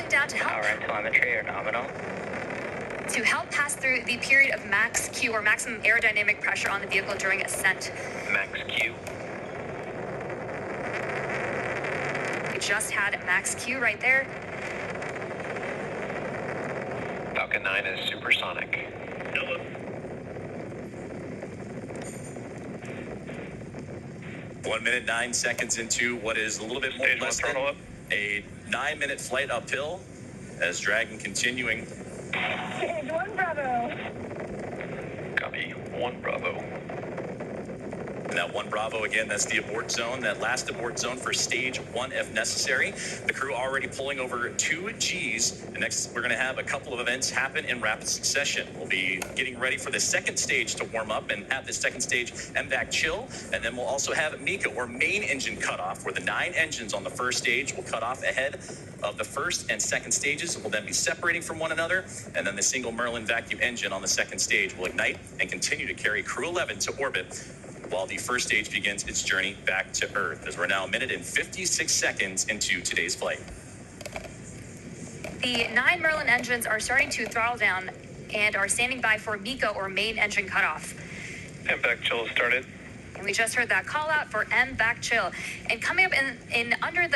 slowing down to help. Power and telemetry are nominal. To help pass through the period of max Q, or maximum aerodynamic pressure on the vehicle during ascent. Max Q. We just had max Q right there. Falcon 9 is supersonic. Hello. One minute, 9 seconds into what is a little bit more less than a 9-minute flight uphill as Dragon continuing. Stage 1 Bravo. Copy. 1 Bravo. And that 1 Bravo, again, that's the abort zone, that last abort zone for stage 1 if necessary. The crew already pulling over 2 Gs. And next, we're going to have a couple of events happen in rapid succession. We'll be getting ready for the second stage to warm up and have the second stage MVAC chill. And then we'll also have MECA, or main engine cutoff, where the 9 engines on the first stage will cut off ahead of the first and second stages. Will then be separating from one another. And then the single Merlin vacuum engine on the second stage will ignite and continue to carry Crew 11 to orbit, while the first stage begins its journey back to Earth, as we're now 1 minute and 56 seconds into today's flight. The 9 Merlin engines are starting to throttle down and are standing by for MECA, or main engine cutoff. MVAC chill started. And we just heard that call out for MVAC chill. And coming up in under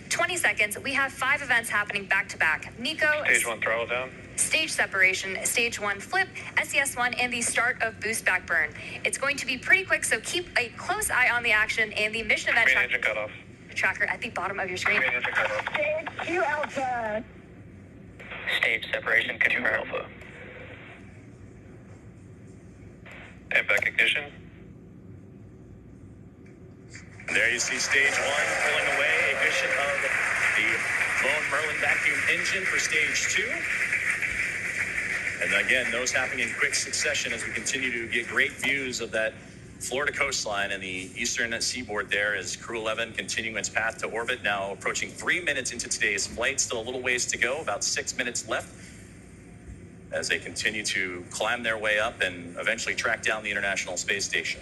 20 seconds, we have 5 events happening back to back. MECA, Stage 1 throttle down. stage separation, stage 1 flip, SES1, and the start of boost back burn. It's going to be pretty quick, so keep a close eye on the action and the mission event Main engine cutoff. tracker at the bottom of your screen. Main engine cutoff. Stage 2 Alpha. Stage separation confirmed. 2 Alpha. MVAC ignition. There you see stage 1 pulling away, ignition of the lone Merlin vacuum engine for stage 2. And again, those happening in quick succession as we continue to get great views of that Florida coastline and the eastern seaboard there, as Crew 11 continuing its path to orbit, now approaching 3 minutes into today's flight. Still a little ways to go, about 6 minutes left, as they continue to climb their way up and eventually track down the International Space Station.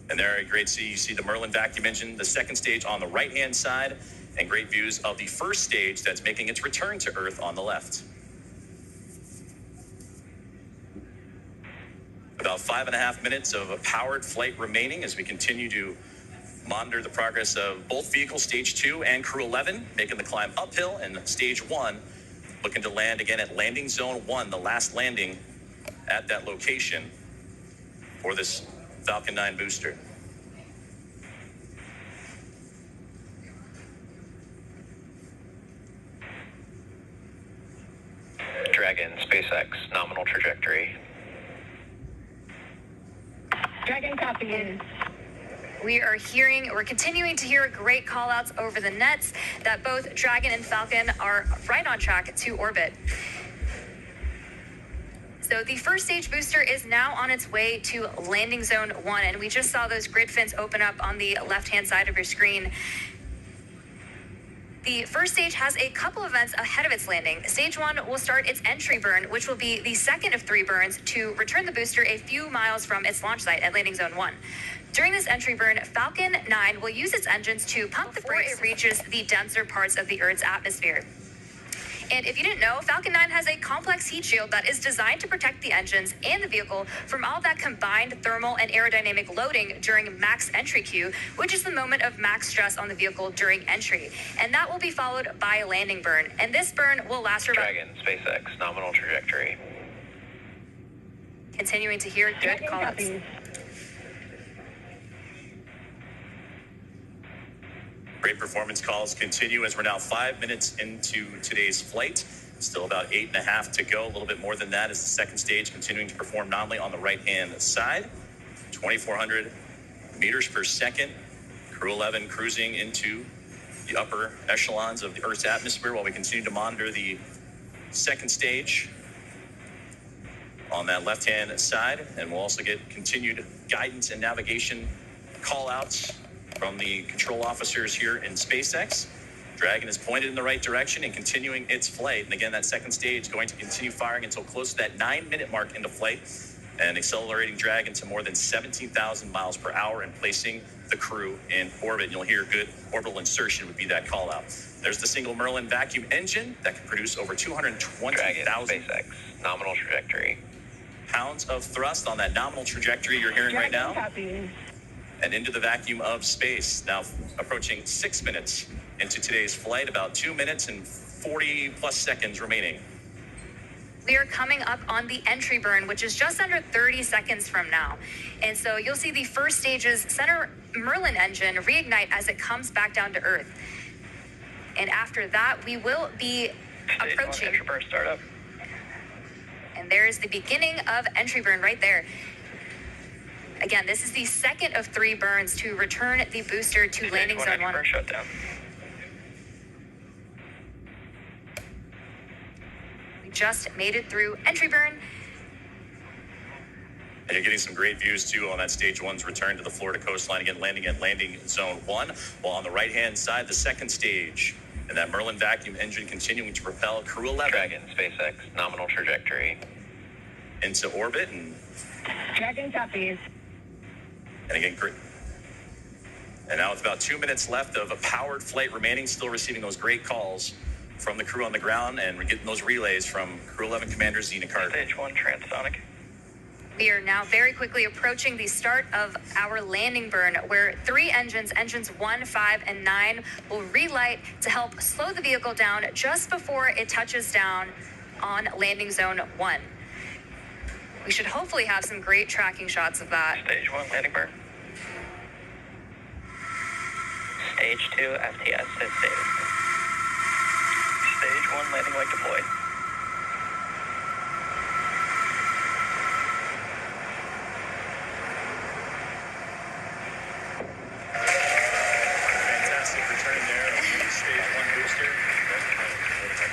And there, great see, you see the Merlin vacuum engine, the second stage on the right-hand side, and great views of the first stage that's making its return to Earth on the left. About 5.5 minutes of a powered flight remaining as we continue to monitor the progress of both vehicles, stage 2 and Crew 11, making the climb uphill, and stage 1 looking to land again at landing zone 1, the last landing at that location for this Falcon 9 booster. Dragon, SPACEX, nominal trajectory. Dragon copies. We're continuing to hear great call outs over the nets that both Dragon and Falcon are right on track to orbit. So the first stage booster is now on its way to landing zone 1, and we just saw those grid fins open up on the left-hand side of your screen. The first stage has a couple events ahead of its landing. Stage 1 will start its entry burn, which will be the second of 3 burns to return the booster a few miles from its launch site at landing zone 1. During this entry burn, Falcon 9 will use its engines to pump the brakes before it reaches the denser parts of the Earth's atmosphere. And if you didn't know, Falcon 9 has a complex heat shield that is designed to protect the engines and the vehicle from all that combined thermal and aerodynamic loading during max entry Q, which is the moment of max stress on the vehicle during entry. And that will be followed by a landing burn. And this burn will last for about... Dragon, SPACEX, nominal trajectory. Continuing to hear good call-outs. Great performance calls continue as we're now 5 minutes into today's flight. Still about 8.5 to go, a little bit more than that as the second stage continuing to perform nominally on the right-hand side. 2,400 meters per second. Crew 11 cruising into the upper echelons of the Earth's atmosphere while we continue to monitor the second stage on that left-hand side. And we'll also get continued guidance and navigation call-outs from the control officers here in SPACEX. Dragon is pointed in the right direction and continuing its flight. And again, that second stage going to continue firing until close to that 9-minute mark into flight and accelerating Dragon to more than 17,000 miles per hour and placing the crew in orbit. And you'll hear good orbital insertion would be that call out. There's the single Merlin vacuum engine that can produce over Dragon 220,000 SpaceX nominal trajectory. pounds of thrust on that nominal trajectory you're hearing right Dragon now, copy. and into the vacuum of space. Now approaching 6 minutes into today's flight, about 2 minutes and 40 plus seconds remaining. We are coming up on the entry burn, which is just under 30 seconds from now. And so you'll see the first stage's center Merlin engine reignite as it comes back down to Earth. And after that, we will be Stage approaching. 1 entry burn startup. And there's the beginning of entry burn right there. Again, this is the second of 3 burns to return the booster to landing Stage 1 zone entry 1. burn shutdown. We just made it through entry burn. And you're getting some great views too on that stage 1's return to the Florida coastline, again landing at landing zone 1, while on the right hand side the second stage and that Merlin vacuum engine continuing to propel Crew 11 Dragon SpaceX nominal trajectory. into orbit. And Dragon copies. again, great. And now with about 2 minutes left of a powered flight remaining, still receiving those great calls from the crew on the ground, and we're getting those relays from Crew 11 Commander Zena Carter. Stage 1 transonic. We are now very quickly approaching the start of our landing burn, where 3 engines 1, 5, and 9, will relight to help slow the vehicle down just before it touches down on landing zone 1. We should hopefully have some great tracking shots of that. Stage 1 landing burn. Stage 2 FTS is stated. Stage 1 landing leg deployed. Fantastic return there of the stage 1 booster.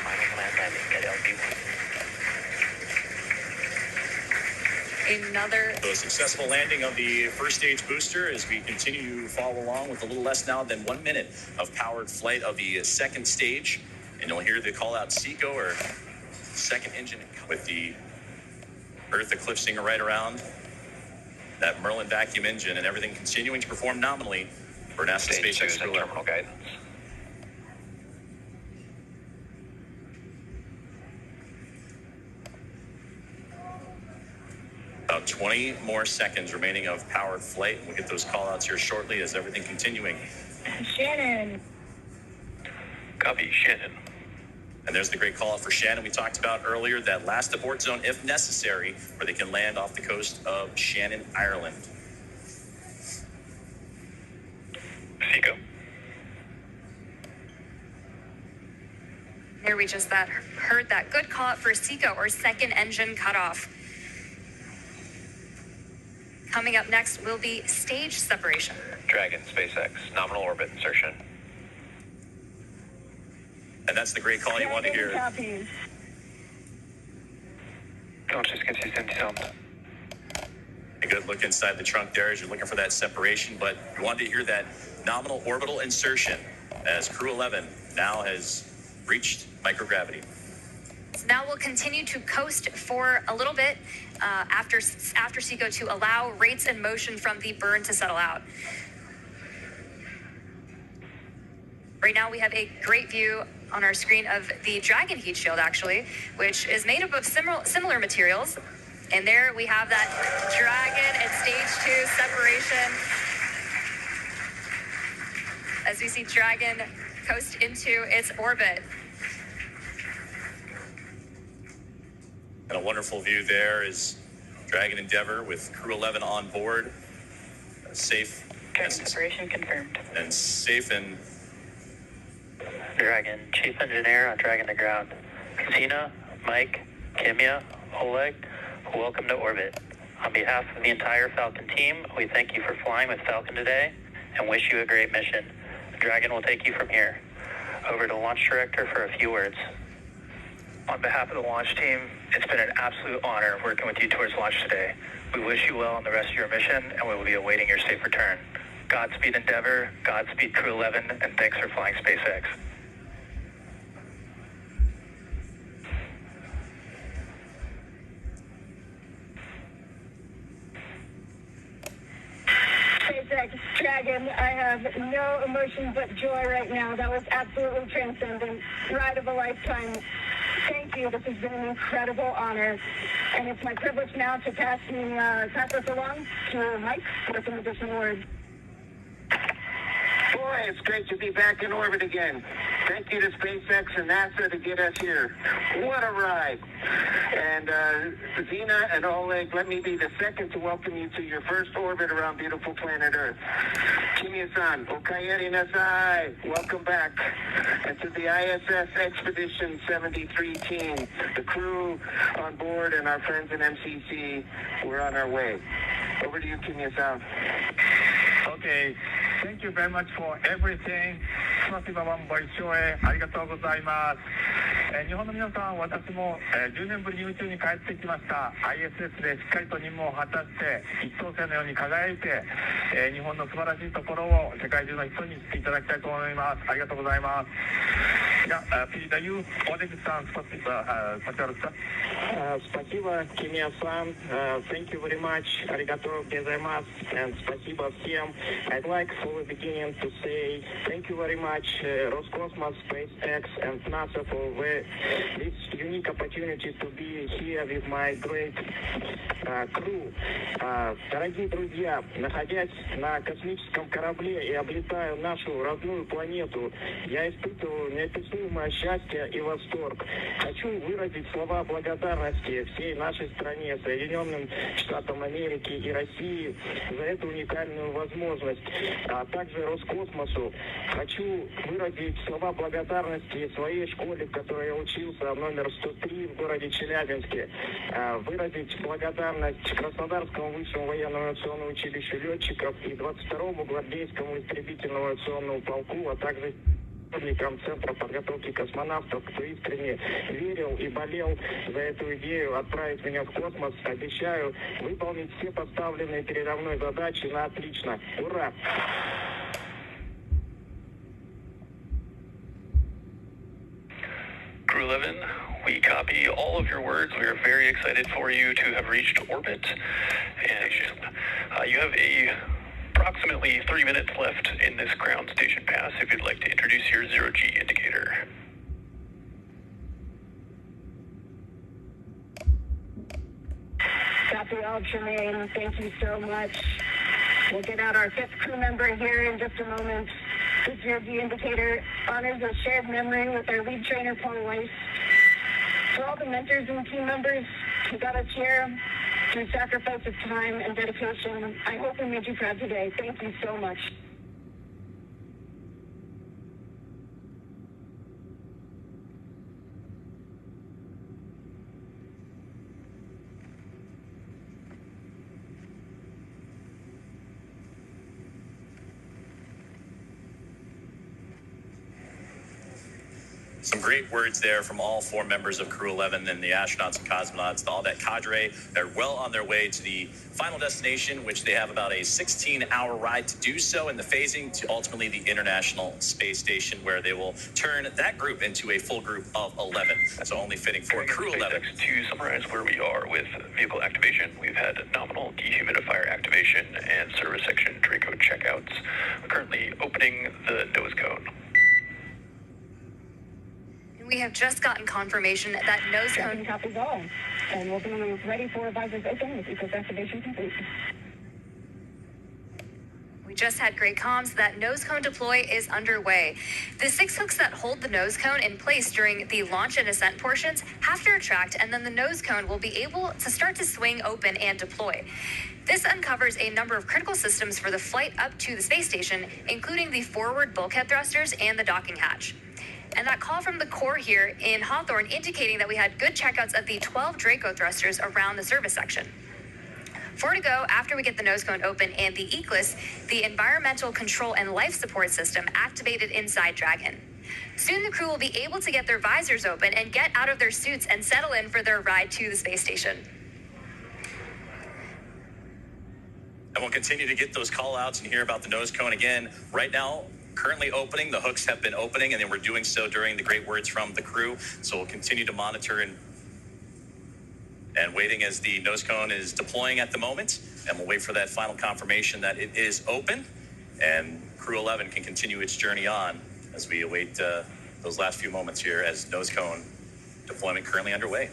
Final plan landing at LB1. Another So a successful landing of the first stage booster as we continue to follow along with a little less now than 1 minute of powered flight of the second stage. And you'll hear the call out SECO, or second engine, with the Earth eclipsing right around that Merlin vacuum engine, and everything continuing to perform nominally for NASA Stage 2 SpaceX is in Crew 11. terminal guidance. About 20 more seconds remaining of powered flight. We'll get those call outs here shortly as everything continuing. Shannon. Copy, Shannon. And there's the great call out for Shannon we talked about earlier, that last abort zone if necessary, where they can land off the coast of Shannon, Ireland. SECO. There we just heard that good call out for SECO, or second engine cutoff. Coming up next will be stage separation. Dragon SpaceX nominal orbit insertion. And that's the great call you want to Dragon hear. copies. Launches consistent sound. A good look inside the trunk there as you're looking for that separation, but you wanted to hear that nominal orbital insertion as Crew 11 now has reached microgravity. So now we'll continue to coast for a little bit after SECO to allow rates and motion from the burn to settle out. Right now we have a great view on our screen of the Dragon heat shield, actually, which is made up of similar materials. And there we have that Dragon and stage 2 separation as we see Dragon coast into its orbit. And a wonderful view there is Dragon Endeavor with Crew 11 on board. Safe Dragon separation confirmed. and safe and Dragon chief engineer on Dragon to ground. Zena, Mike, Kimya, Oleg, welcome to orbit. On behalf of the entire Falcon team, we thank you for flying with Falcon today and wish you a great mission. Dragon will take you from here. Over to launch director for a few words. On behalf of the launch team, it's been an absolute honor working with you towards launch today. We wish you well on the rest of your mission, and we will be awaiting your safe return. Godspeed Endeavor, Godspeed Crew 11, and thanks for flying SpaceX. SpaceX Dragon, I have no emotion but joy right now. That was absolutely transcendent. Ride of a lifetime. Thank you. This has been an incredible honor. And it's my privilege now to pass this along to Mike for some additional words. Boy, it's great to be back in orbit again. Thank you to SpaceX and NASA to get us here. What a ride. And Zena and Oleg, let me be the second to welcome you to your first orbit around beautiful planet Earth. Kimia-san, okayeri nasai. Welcome back. And to the ISS Expedition 73 team, the crew on board and our friends in MCC, we're on our way. Over to you, Kimia-san. Okay. Thank you very much for everything. 今晩ご一緒へありがとうございます。日本の皆さん、私も、10年ぶりに宇宙に帰ってきました。ISS でしっかりと任務を果たして一等星のように輝いて、日本の素晴らしいところを世界中の人に知っていただきたいと思います。ありがとうございます。передаю Олег-сан, пожалуйста. Спасибо, Kimia-san. Thank you very much. Arigatou gozaimasu. And спасибо всем. I'd like for the beginning to say thank you very much, Roscosmos, SpaceX, and NASA for this unique opportunity to be here with my great crew. Дорогие друзья, находясь на космическом корабле и облетая нашу родную планету, я испытываю неописуемое счастье и восторг. Хочу выразить слова благодарности всей нашей стране, Соединенным Штатам Америки и России за эту уникальную возможность, а также Роскосмосу. Хочу выразить слова благодарности своей школе, в которой я учился, номер 103 в городе Челябинске. Выразить благодарность Краснодарскому высшему военному авиационному училищу летчиков и 22-му гвардейскому истребительному авиационному полку, а также сотрудникам Центра подготовки космонавтов, кто искренне верил и болел за эту идею отправить меня в космос. Обещаю выполнить все поставленные передо мной задачи на отлично. Ура! Crew 11, we copy all of your words. We are very excited for you to have reached orbit. And you have approximately 3 minutes left in this ground station pass if you'd like to introduce your zero-G indicator. Copy all, Tremaine. Thank you so much. We'll get out our fifth crew member here in just a moment. The zero-G indicator honors a shared memory with our lead trainer, Paul Weiss. For all the mentors and team members who got us here through sacrifice of time and dedication, I hope we made you proud today. Thank you so much. Some great words there from all four members of Crew 11 and the astronauts and cosmonauts, all that cadre. They're well on their way to the final destination, which they have about a 16-hour ride to do so in the phasing to ultimately the International Space Station, where they will turn that group into a full group of 11. So only fitting for Crew 11. To summarize where we are with vehicle activation, we've had nominal dehumidifier activation and service section Draco checkouts. We're currently opening the nose cone. We have just gotten confirmation that nose cone copies all, and we'll be ready for visors open with equal activation complete. We just had great comms that nose cone deploy is underway. The 6 hooks that hold the nose cone in place during the launch and ascent portions have to retract, and then the nose cone will be able to start to swing open and deploy. This uncovers a number of critical systems for the flight up to the space station, including the forward bulkhead thrusters and the docking hatch. And that call from the core here in Hawthorne indicating that we had good checkouts of the 12 Draco thrusters around the service section. 4 to go after we get the nose cone open and the ECLIS, the environmental control and life support system, activated inside Dragon. Soon the crew will be able to get their visors open and get out of their suits and settle in for their ride to the space station. And we'll continue to get those call outs and hear about the nose cone again. Right now, currently opening, the hooks have been opening, and they were doing so during the great words from the crew. So we'll continue to monitor and waiting as the nose cone is deploying at the moment. And we'll wait for that final confirmation that it is open. And Crew 11 can continue its journey on as we await those last few moments here as nose cone deployment currently underway.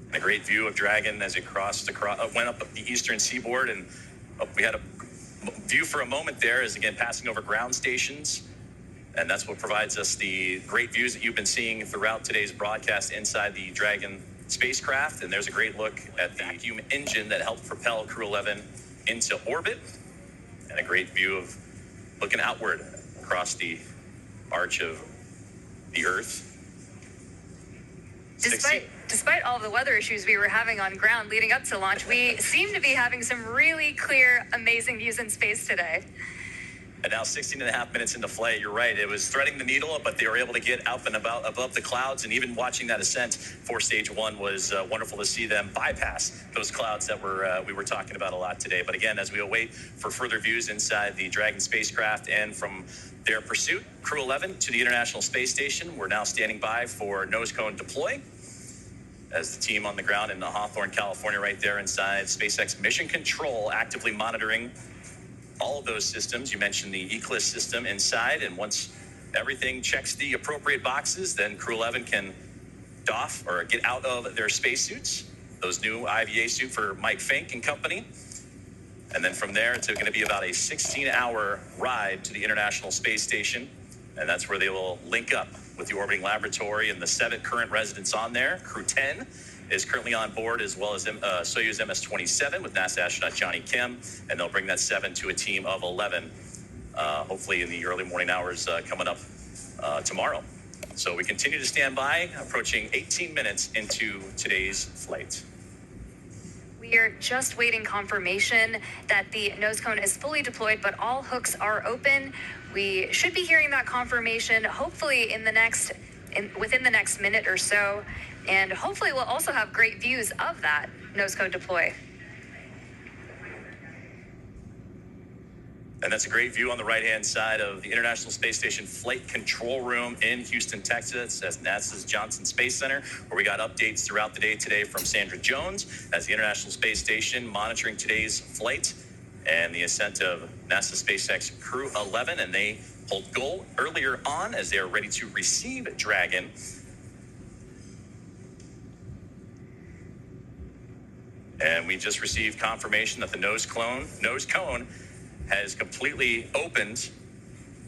And a great view of Dragon as it went up the eastern seaboard, and we had a view for a moment there as again passing over ground stations. And that's what provides us the great views that you've been seeing throughout today's broadcast inside the Dragon spacecraft. And there's a great look at the vacuum engine that helped propel Crew 11 into orbit. And a great view of looking outward across the arch of the Earth. Despite all of the weather issues we were having on ground leading up to launch, we seem to be having some really clear, amazing views in space today. And now 16 and a half minutes into flight, you're right. It was threading the needle, but they were able to get up and about above the clouds. And even watching that ascent for stage one was wonderful to see them bypass those clouds that we were talking about a lot today. But again, as we await for further views inside the Dragon spacecraft and from their pursuit, Crew 11 to the International Space Station, we're now standing by for nose cone deploy as the team on the ground in Hawthorne, California, right there inside SpaceX Mission Control, actively monitoring all of those systems. You mentioned the Eclipse system inside, and once everything checks the appropriate boxes, then Crew 11 can doff or get out of their spacesuits, those new IVA suit for Mike Fink and company. And then from there, it's going to be about a 16-hour ride to the International Space Station, and that's where they will link up with the orbiting laboratory and the 7 current residents on there. Crew 10 is currently on board, as well as Soyuz MS-27 with NASA astronaut Johnny Kim, and they'll bring that 7 to a team of 11, hopefully in the early morning hours coming up tomorrow. So we continue to stand by, approaching 18 minutes into today's flight. We are just waiting confirmation that the nose cone is fully deployed, but all hooks are open. We should be hearing that confirmation hopefully within the next minute or so. And hopefully we'll also have great views of that nose cone deploy. And that's a great view on the right-hand side of the International Space Station Flight Control Room in Houston, Texas, as NASA's Johnson Space Center, where we got updates throughout the day today from Sandra Jones as the International Space Station monitoring today's flight and the ascent of NASA SpaceX Crew 11. And they pulled goal earlier on as they are ready to receive Dragon. And we just received confirmation that the nose cone has completely opened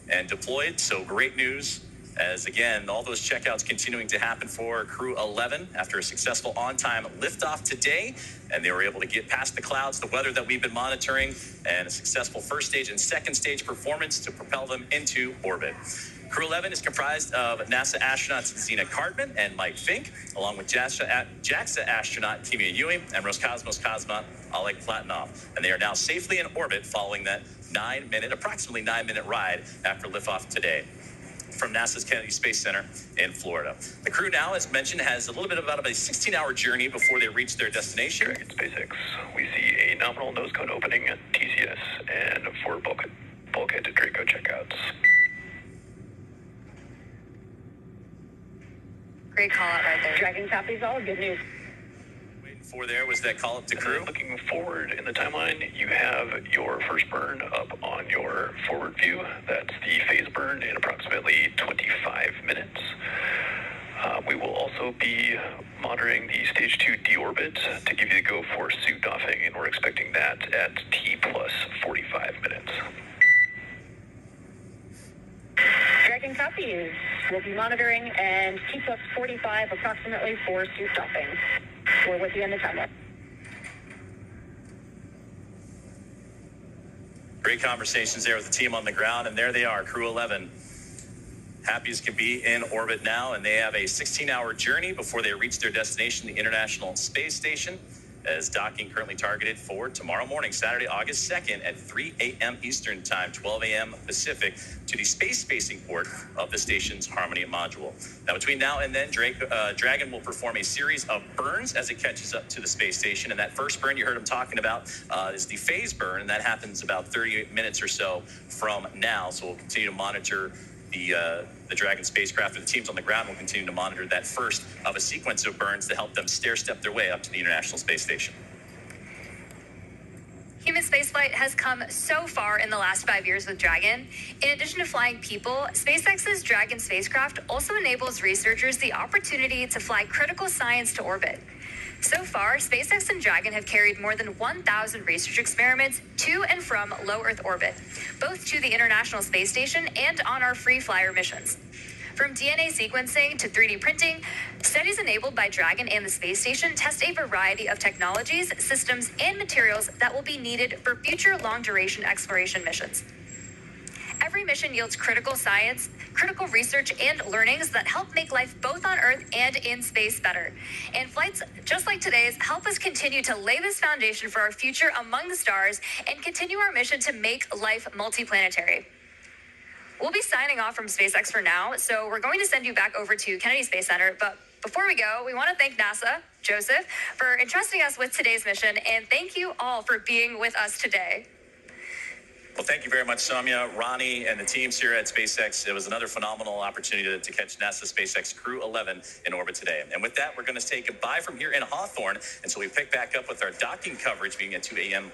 and deployed. So great news, as again, all those checkouts continuing to happen for Crew 11 after a successful on-time liftoff today. And they were able to get past the clouds, the weather that we've been monitoring, and a successful first stage and second stage performance to propel them into orbit. Crew 11 is comprised of NASA astronauts Zena Cartman and Mike Fink, along with JAXA astronaut Kimia Ewing and Roscosmos cosmonaut Oleg Platonov. And they are now safely in orbit following that approximately 9-minute ride after liftoff today from NASA's Kennedy Space Center in Florida. The crew now, as mentioned, has a little bit about a 16-hour journey before they reach their destination. Dragon SpaceX, we see a nominal nose cone opening at TCS and 4 bulkhead to Draco checkouts. Great call out right there. Dragon copies all. Good news. Waiting for there was that call up to crew. Looking forward in the timeline, you have your first burn up on your forward view. That's the phase burn in approximately 25 minutes. We will also be monitoring the stage 2 deorbit to give you the go for suit doffing, and we're expecting that at T plus 45 minutes. Dragon copies. We'll be monitoring and T plus 45 approximately for suit doffing. We're with you in the timeline. Great conversations there with the team on the ground, and there they are, Crew 11. Happy as can be in orbit now, and they have a 16-hour journey before they reach their destination, the International Space Station, as docking currently targeted for tomorrow morning, Saturday, August 2nd at 3 a.m. Eastern Time, 12 a.m. Pacific, to the space-facing port of the station's Harmony module. Now, between now and then, Dragon will perform a series of burns as it catches up to the space station, and that first burn you heard him talking about is the phase burn, and that happens about 38 minutes or so from now. So we'll continue to monitor the Dragon spacecraft, or the teams on the ground will continue to monitor that first of a sequence of burns to help them stair-step their way up to the International Space Station. Human spaceflight has come so far in the last 5 years with Dragon. In addition to flying people, SpaceX's Dragon spacecraft also enables researchers the opportunity to fly critical science to orbit. So far, SpaceX and Dragon have carried more than 1,000 research experiments to and from low Earth orbit, both to the International Space Station and on our free flyer missions. From DNA sequencing to 3D printing, studies enabled by Dragon and the space station test a variety of technologies, systems, and materials that will be needed for future long-duration exploration missions. Every mission yields critical science, critical research, and learnings that help make life both on Earth and in space better. And flights just like today's help us continue to lay this foundation for our future among the stars and continue our mission to make life multiplanetary. We'll be signing off from SpaceX for now, so we're going to send you back over to Kennedy Space Center. But before we go, we want to thank NASA, Joseph, for entrusting us with today's mission, and thank you all for being with us today. Well, thank you very much, Soumya, Ronnie, and the teams here at SpaceX. It was another phenomenal opportunity to catch NASA SpaceX Crew 11 in orbit today. And with that, we're going to take a bye from here in Hawthorne until we pick back up with our docking coverage beginning at 2 a.m.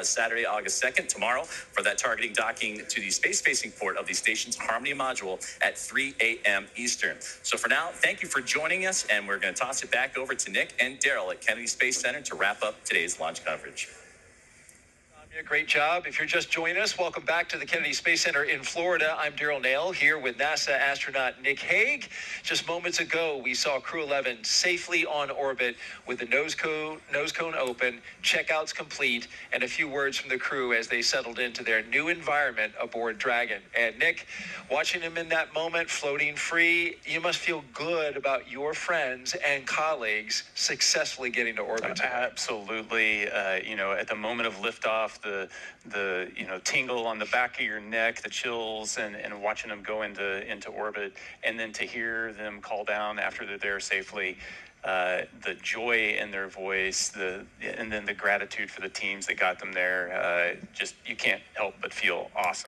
Saturday, August 2nd, tomorrow, for that targeting docking to the space-facing port of the station's Harmony module at 3 a.m. Eastern. So for now, thank you for joining us, and we're going to toss it back over to Nick and Daryl at Kennedy Space Center to wrap up today's launch coverage. Great job. If you're just joining us, welcome back to the Kennedy Space Center in Florida. I'm Daryl Nail here with NASA astronaut Nick Hague. Just moments ago, we saw Crew 11 safely on orbit with the nose cone open, checkouts complete, and a few words from the crew as they settled into their new environment aboard Dragon. And Nick, watching them in that moment, floating free, you must feel good about your friends and colleagues successfully getting to orbit. Absolutely. At the moment of liftoff, the tingle on the back of your neck, the chills, and watching them go into orbit, and then to hear them call down after they're there safely, the joy in their voice, and then the gratitude for the teams that got them there, just you can't help but feel awesome.